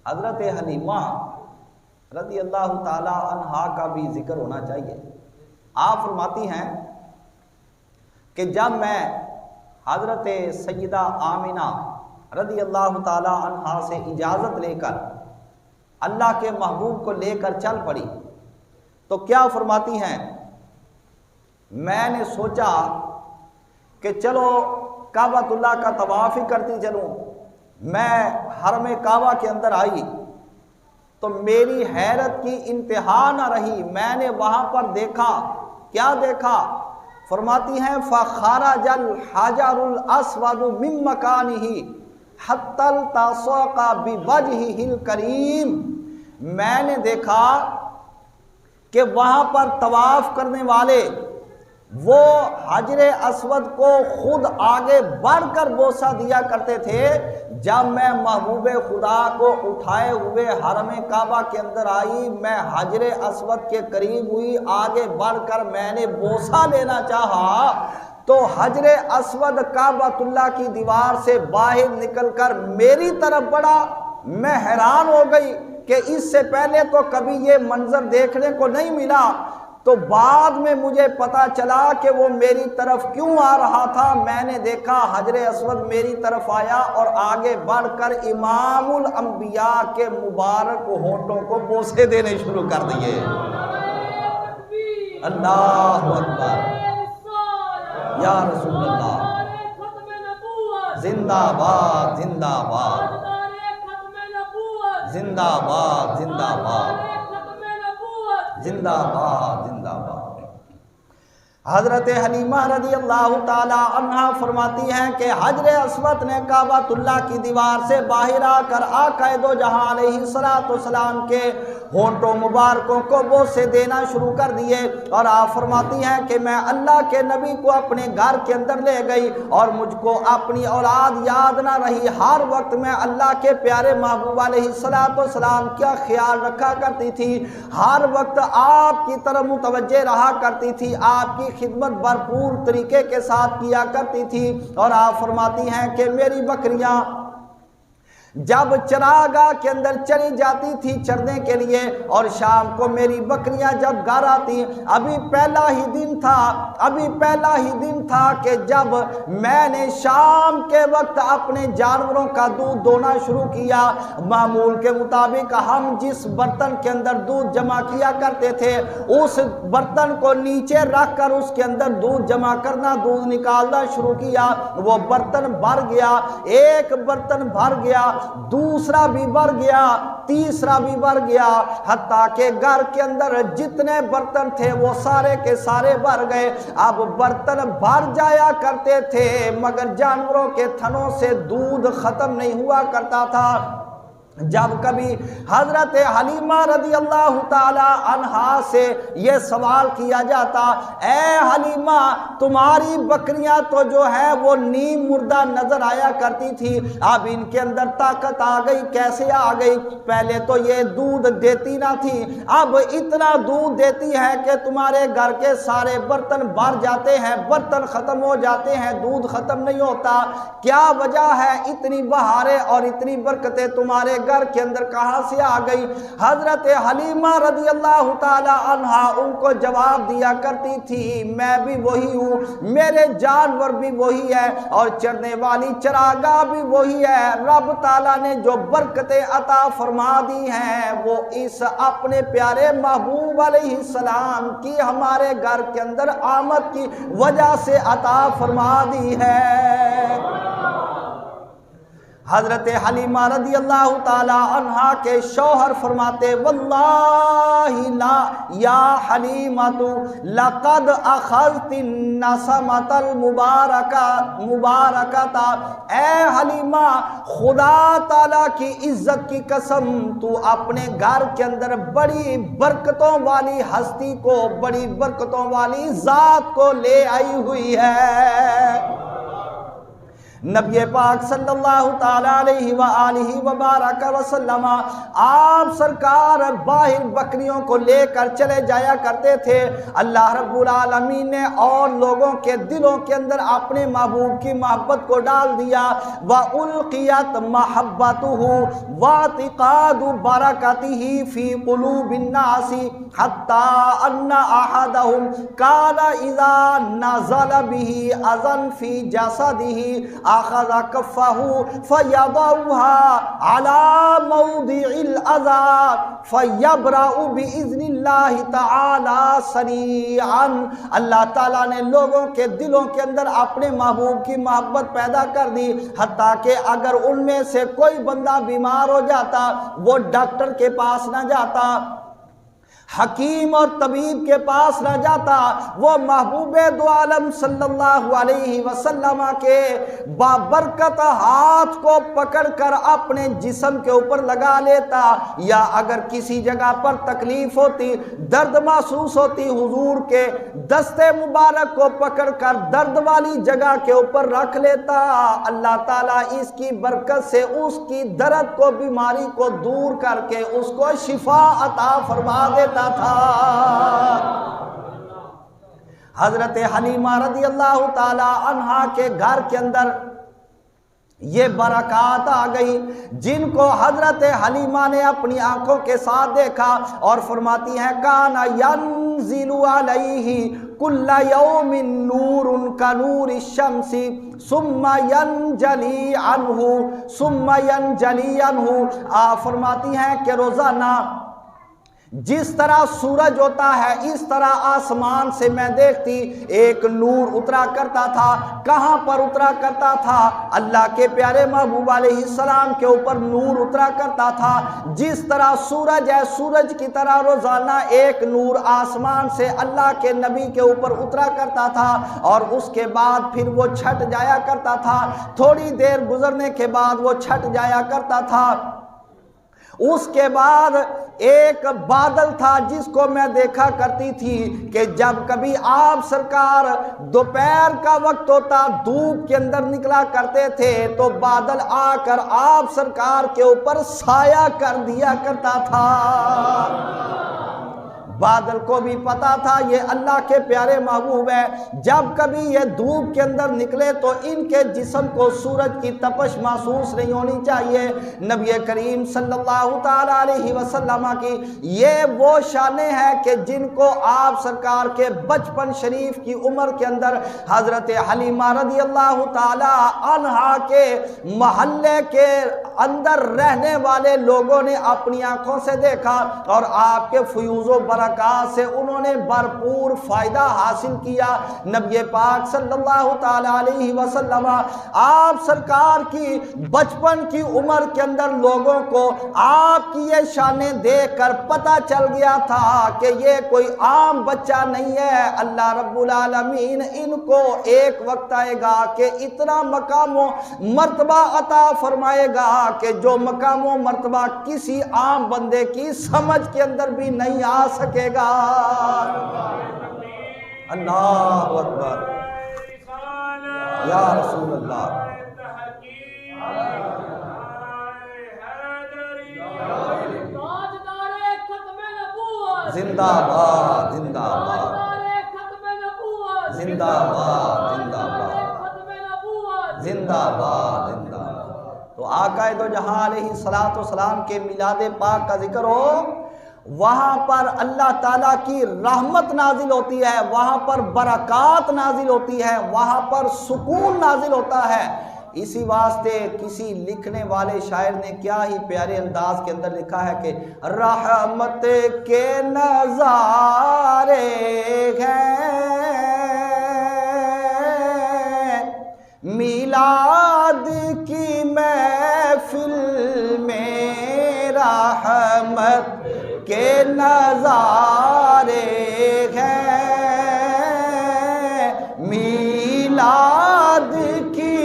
حضرت حلیمہ رضی اللہ تعالی عنہا کا بھی ذکر ہونا چاہیے۔ آپ فرماتی ہیں کہ جب میں حضرت سیدہ آمنہ رضی اللہ تعالی عنہا سے اجازت لے کر اللہ کے محبوب کو لے کر چل پڑی تو کیا فرماتی ہیں، میں نے سوچا کہ چلو کعبۃ اللہ کا طواف ہی کرتی چلوں۔ میں حرم کعبہ کے اندر آئی تو میری حیرت کی انتہا نہ رہی، میں نے وہاں پر دیکھا، کیا دیکھا؟ فرماتی ہیں فَخَرَجَ الْحَجَرُ الْأَسْوَدُ مِن مَّكَانِهِ حَتَّى الْتَصَقَ بِوَجْهِهِ الْكَرِيمِ۔ میں نے دیکھا کہ وہاں پر طواف کرنے والے وہ حجر اسود کو خود آگے بڑھ کر بوسہ دیا کرتے تھے۔ جب میں محبوب خدا کو اٹھائے ہوئے حرم کعبہ کے اندر آئی، میں حجر اسود کے قریب ہوئی، آگے بڑھ کر میں نے بوسہ لینا چاہا تو حجر اسود کعبۃ اللہ کی دیوار سے باہر نکل کر میری طرف بڑھا۔ میں حیران ہو گئی کہ اس سے پہلے تو کبھی یہ منظر دیکھنے کو نہیں ملا، تو بعد میں مجھے پتا چلا کہ وہ میری طرف کیوں آ رہا تھا۔ میں نے دیکھا حجر اسود میری طرف آیا اور آگے بڑھ کر امام الانبیاء کے مبارک ہونٹوں کو بوسے دینے شروع کر دیے۔ اللہ اکبر، یا رسول اللہ، زندہ باد زندہ باد، زندہ باد زندہ باد، زندہ باد زندہ باد۔ حضرت حلیمہ رضی اللہ تعالی عنہا فرماتی ہیں کہ حجر اسود نے کعبۃ اللہ کی دیوار سے باہر آ کر آقا دو جہاں علیہ الصلوۃ والسلام کے ہونٹوں مبارکوں کو بوسے دینا شروع کر دیے، اور آپ فرماتی ہیں کہ میں اللہ کے نبی کو اپنے گھر کے اندر لے گئی اور مجھ کو اپنی اولاد یاد نہ رہی۔ ہر وقت میں اللہ کے پیارے محبوب علیہ الصلوۃ والسلام کا خیال رکھا کرتی تھی، ہر وقت آپ کی طرف متوجہ رہا کرتی تھی، آپ کی خدمت بھرپور طریقے کے ساتھ کیا کرتی تھی۔ اور آپ فرماتی ہیں کہ میری بکریاں جب چراگاہ کے اندر چلی جاتی تھی چرنے کے لیے، اور شام کو میری بکریاں جب گھر آتی، ابھی پہلا ہی دن تھا کہ جب میں نے شام کے وقت اپنے جانوروں کا دودھ دونا شروع کیا۔ معمول کے مطابق ہم جس برتن کے اندر دودھ جمع کیا کرتے تھے اس برتن کو نیچے رکھ کر اس کے اندر دودھ جمع کرنا، دودھ نکالنا شروع کیا۔ وہ برتن بھر گیا، ایک برتن بھر گیا، دوسرا بھی بھر گیا، تیسرا بھی بھر گیا، حتیٰ کہ گھر کے اندر جتنے برتن تھے وہ سارے کے سارے بھر گئے۔ اب برتن بھر جایا کرتے تھے مگر جانوروں کے تھنوں سے دودھ ختم نہیں ہوا کرتا تھا۔ جب کبھی حضرت حلیمہ رضی اللہ تعالی عنہا سے یہ سوال کیا جاتا، اے حلیمہ تمہاری بکریاں تو جو ہے وہ نیم مردہ نظر آیا کرتی تھی، اب ان کے اندر طاقت آ گئی، کیسے آ گئی؟ پہلے تو یہ دودھ دیتی نہ تھی، اب اتنا دودھ دیتی ہے کہ تمہارے گھر کے سارے برتن بھر جاتے ہیں، برتن ختم ہو جاتے ہیں، دودھ ختم نہیں ہوتا۔ کیا وجہ ہے؟ اتنی بہاریں اور اتنی برکتیں تمہارے گھر کے اندر کہاں سے آ گئی؟ حضرت حلیمہ رضی اللہ تعالی عنہا ان کو جواب دیا کرتی تھی، میں بھی وہی ہوں، میرے جانور بھی وہی ہے اور چرنے والی چراگاہ بھی وہی ہے۔ رب تعالیٰ نے جو برکتیں عطا فرما دی ہیں وہ اس اپنے پیارے محبوب علیہ السلام کی ہمارے گھر کے اندر آمد کی وجہ سے عطا فرما دی ہے۔ حضرت حلیمہ رضی اللہ تعالی عنہا کے شوہر فرماتے، واللہ لا یا حلیمۃ لقد اخذت النسمۃ المبارکۃ، اے حلیمہ خدا تعالی کی عزت کی قسم تو اپنے گھر کے اندر بڑی برکتوں والی ہستی کو، بڑی برکتوں والی ذات کو لے آئی ہوئی ہے۔ نبی پاک صلی اللہ تعالیٰ علیہ وآلہ وبارک وسلم آپ سرکار باہر بکریوں کو لے کر چلے جایا کرتے تھے۔ اللہ رب العالمین نے اور لوگوں کے دلوں کے اندر اپنے محبوب کی محبت کو ڈال دیا۔ وَأُلْقِيَتْ مَحَبَّتُهُ وَاعْتِقَادُ بَرَكَتِهِ فِي قُلُوبِ النَّاسِ حَتَّى أَنَّ أَحَدَهُمْ كَانَ إِذَا نَزَلَ بِهِ أَذًى فِي جَسَدِهِ أخذ كفه فيضعها على موضع الأذى فيبرأ بإذن الله تعالى سريعا۔ اللہ تعالیٰ نے لوگوں کے دلوں کے اندر اپنے محبوب کی محبت پیدا کر دی، حتیٰ کہ اگر ان میں سے کوئی بندہ بیمار ہو جاتا وہ ڈاکٹر کے پاس نہ جاتا، حکیم اور طبیب کے پاس نہ جاتا، وہ محبوب دو عالم صلی اللہ علیہ وسلم کے بابرکت ہاتھ کو پکڑ کر اپنے جسم کے اوپر لگا لیتا، یا اگر کسی جگہ پر تکلیف ہوتی، درد محسوس ہوتی، حضور کے دستے مبارک کو پکڑ کر درد والی جگہ کے اوپر رکھ لیتا۔ اللہ تعالیٰ اس کی برکت سے اس کی درد کو، بیماری کو دور کر کے اس کو شفا عطا فرما دیتا تھا۔ حضرت حلیمہ رضی اللہ تعالی عنہا کے گھر کے اندر یہ برکات آ گئی جن کو حضرت حلیمہ نے اپنی آنکھوں کے ساتھ دیکھا، اور فرماتی ہیں کان ینزل علیہ کل یوم نور کنور الشمس ثم ینجلی عنہ۔ آپ فرماتی ہیں کہ روزانہ جس طرح سورج ہوتا ہے اس طرح آسمان سے میں دیکھتی ایک نور اترا کرتا تھا۔ کہاں پر اترا کرتا تھا؟ اللہ کے پیارے محبوب علیہ السلام کے اوپر نور اترا کرتا تھا۔ جس طرح سورج ہے، سورج کی طرح روزانہ ایک نور آسمان سے اللہ کے نبی کے اوپر اترا کرتا تھا، اور اس کے بعد پھر وہ چھٹ جایا کرتا تھا۔ تھوڑی دیر گزرنے کے بعد وہ چھٹ جایا کرتا تھا۔ اس کے بعد ایک بادل تھا جس کو میں دیکھا کرتی تھی کہ جب کبھی آپ سرکار دوپہر کا وقت ہوتا، دھوپ کے اندر نکلا کرتے تھے تو بادل آ کر آپ سرکار کے اوپر سایہ کر دیا کرتا تھا۔ بادل کو بھی پتا تھا یہ اللہ کے پیارے محبوب ہے، جب کبھی یہ دھوپ کے اندر نکلے تو ان کے جسم کو سورج کی تپش محسوس نہیں ہونی چاہیے۔ نبی کریم صلی اللہ تعالی علیہ وسلم کی یہ وہ شانیں ہیں کہ جن کو آپ سرکار کے بچپن شریف کی عمر کے اندر حضرت حلیمہ رضی اللہ تعالی عنہا کے محلے کے اندر رہنے والے لوگوں نے اپنی آنکھوں سے دیکھا، اور آپ کے فیوز و برکات سے انہوں نے بھرپور فائدہ حاصل کیا۔ نبی پاک صلی اللہ تعالی علیہ وسلم آپ سرکار کی بچپن کی عمر کے اندر لوگوں کو آپ کی یہ شانیں دیکھ کر پتہ چل گیا تھا کہ یہ کوئی عام بچہ نہیں ہے۔ اللہ رب العالمین ان کو ایک وقت آئے گا کہ اتنا مقام و مرتبہ عطا فرمائے گا کہ جو مقام و مرتبہ کسی عام بندے کی سمجھ کے اندر بھی نہیں آ سکے گا۔ اللہ اکبر، یا رسول اللہ۔ زندہ باد، زندہ باد، زندہ باد، زندہ باد، زندہ باد، زندہ باد۔ تو آقا دو جہاں علیہ السلام کے میلاد پاک کا ذکر ہو، وہاں پر اللہ تعالیٰ کی رحمت نازل ہوتی ہے، وہاں پر برکات نازل ہوتی ہے، وہاں پر سکون نازل ہوتا ہے۔ اسی واسطے کسی لکھنے والے شاعر نے کیا ہی پیارے انداز کے اندر لکھا ہے کہ رحمت کے نظارے ہیں میلاد کی محفل میں، رحمت کے نظارے ہیں میلاد کی،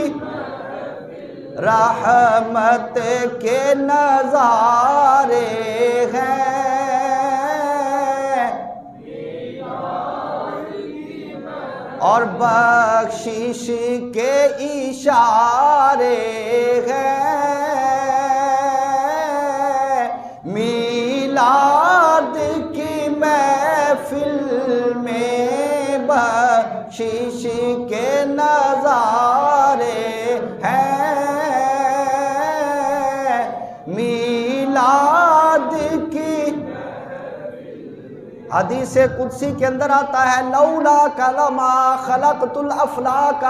رحمت کے نظارے ہیں، اور بخشش کے اشارے ہیں، میلاد کی محفل میں بخشش کے نظارے ہیں، میلاد کی حدیث قدسی کے اندر آتا ہے لولا کلمہ خلقت الافلاک،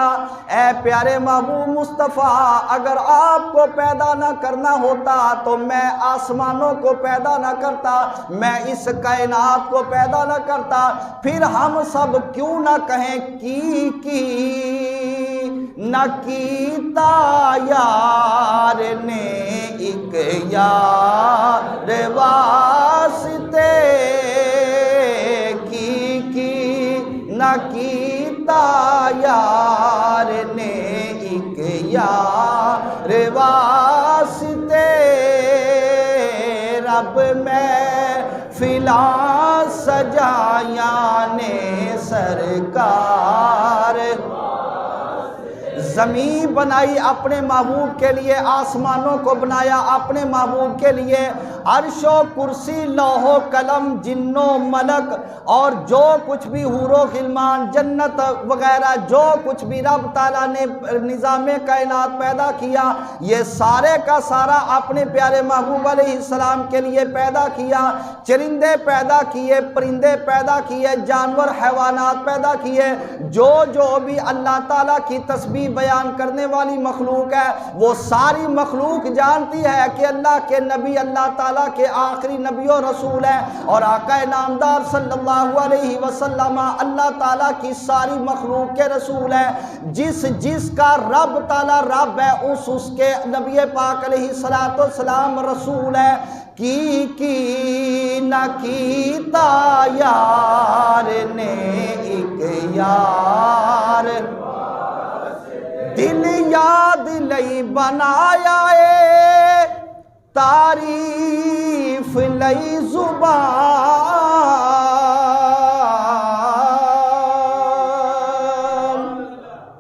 اے پیارے محبوب مصطفیٰ اگر آپ کو پیدا نہ کرنا ہوتا تو میں آسمانوں کو پیدا نہ کرتا، میں اس کائنات کو پیدا نہ کرتا، پھر ہم سب کیوں نہ کہیں کی نہ کیتا یار نے ایک یار واسطے، نہ کیتا یار نے ایک یار واسطے، رب میں فلاں سجایا نے سرکار، زمین بنائی اپنے محبوب کے لیے، آسمانوں کو بنایا اپنے محبوب کے لیے، عرش و کرسی لوح و قلم جن و ملک اور جو کچھ بھی حور و غلمان جنت وغیرہ جو کچھ بھی رب تعالیٰ نے نظام کائنات پیدا کیا، یہ سارے کا سارا اپنے پیارے محبوب علیہ السلام کے لیے پیدا کیا، چرندے پیدا کیے، پرندے پیدا کیے، جانور حیوانات پیدا کیے، جو بھی اللہ تعالیٰ کی تسبیح بیان کرنے والی مخلوق ہے وہ ساری مخلوق جانتی ہے کہ اللہ کے نبی اللہ تعالیٰ کے آخری نبی و رسول ہے، اور آقا نامدار صلی اللہ علیہ وسلم اللہ تعالیٰ کی ساری مخلوق کے رسول ہے، جس کا رب تعالیٰ رب ہے اس کے نبی پاک علیہ السلام رسول ہے، کی نہ کیتا یار نے ایک یار، دل یاد لئی بنایا اے تعریف لئی زبان،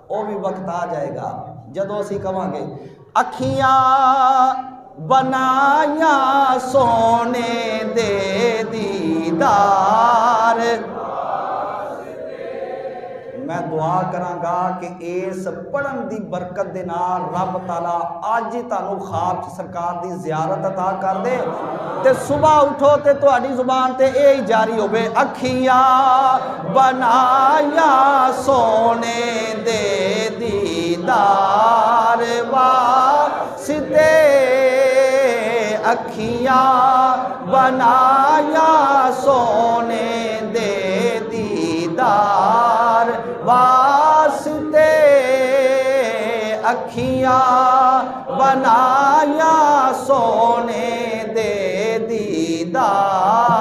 وہ بھی وقت آ جائے گا جدوں اسی کہاں گے اکھیاں بنایا سونے دے دیدار، میں دعا کراں گا کہ اس پڑھن دی برکت دے نال رب تعالیٰ آج ہی تانوں خواب چ سرکار دی زیارت عطا کر دے تے صبح اٹھو تے تہاڈی زبان تے اے ہی جاری ہوے اکھیاں بنایا سونے دے دیدار واسطے، اکھیاں بنایا سونے دے دیدار واسطے، اکھیاں بنایا سونے دے دیدار